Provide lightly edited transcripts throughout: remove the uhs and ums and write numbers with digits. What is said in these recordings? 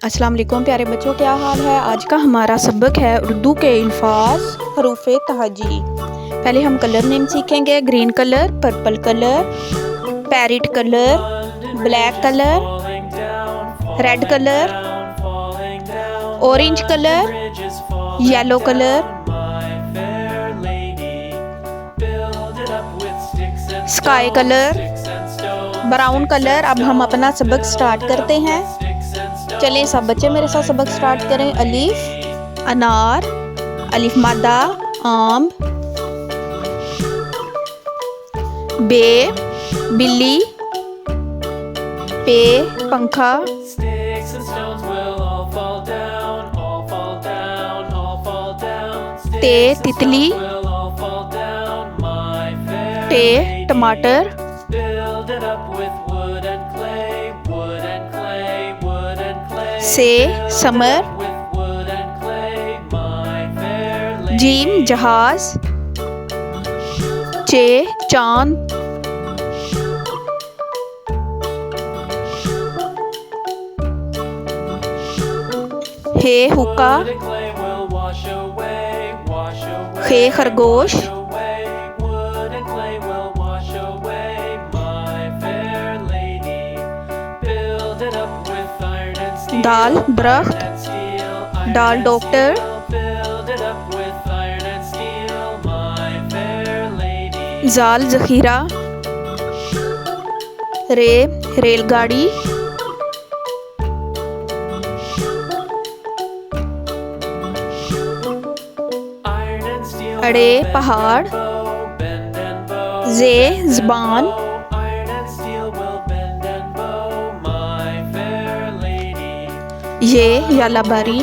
अस्सलाम वालेकुम प्यारे बच्चों, क्या हाल है। आज का हमारा सबक है उर्दू के अल्फाज हरूफ़े तहजी। पहले हम कलर नेम सीखेंगे। Green colour, purple colour, parrot colour, black colour, red colour, orange colour, yellow colour, sky colour, brown colour. अब हम अपना सबक स्टार्ट करते हैं। चलें सब बच्चे मेरे साथ सबक स्टार्ट करें। अलिफ अनार, अलिफ मादा आम, बे बिल्ली, पे पंखा, ते तितली, टे टमाटर, से समर, जीम जहाज, चे चांद, हे हुक्का, खे खरगोश, दाल दरख्त, डाल डॉक्टर, जाल जखीरा, रे रेलगाड़ी, अड़े पहाड़, जे ज़बान, ये यालाबारी,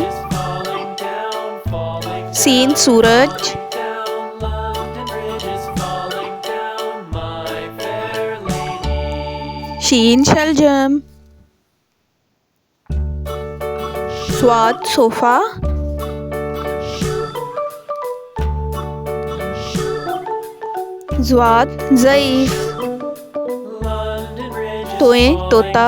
सीन सूरज, शीन शलजम, स्वाद सोफा, ज़्वाद ज़ईफ, तोए तोता,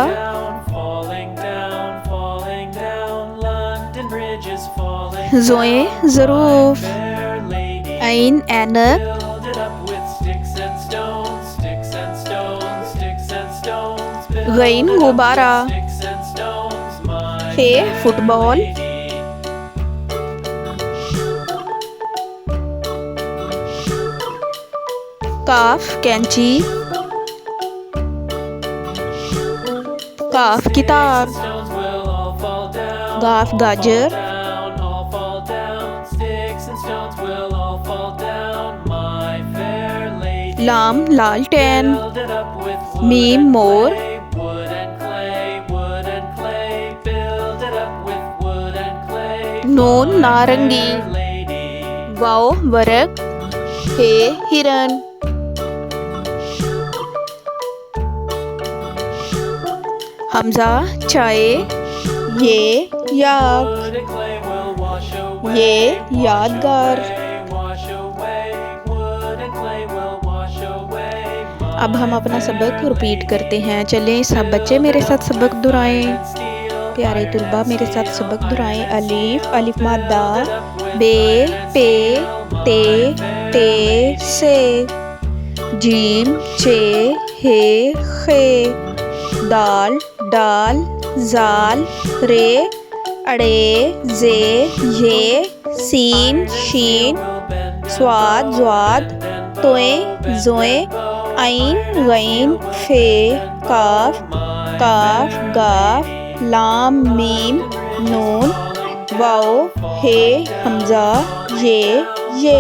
ज़ोए ज़रूफ, ऐन ऐनक, गैन गुब्बारा, फे फुटबॉल, काफ कैंची, काफ किताब, गाफ गाजर, लाम लालटेन, मीम मोर, नून नारंगी, वाओ वर्क, हे हिरन, हमजा चाय, ये याक, ये यादगार। अब हम अपना सबक रिपीट करते हैं। चलें सब बच्चे मेरे साथ सबक दोहराएं। प्यारे तुलबा मेरे साथ सबक दोहराएं। अलिफ अलिफ मादा, बे पे ते टे से, जीम चे हे खे, दाल डाल जाल रे अड़े जे ये, सीन शीन, स्वाद ज़्वाद, तोए ज़ोए, ऐन गैन फे काफ काफ गाफ, लाम मीम नून, वाओ हे हमजा ये।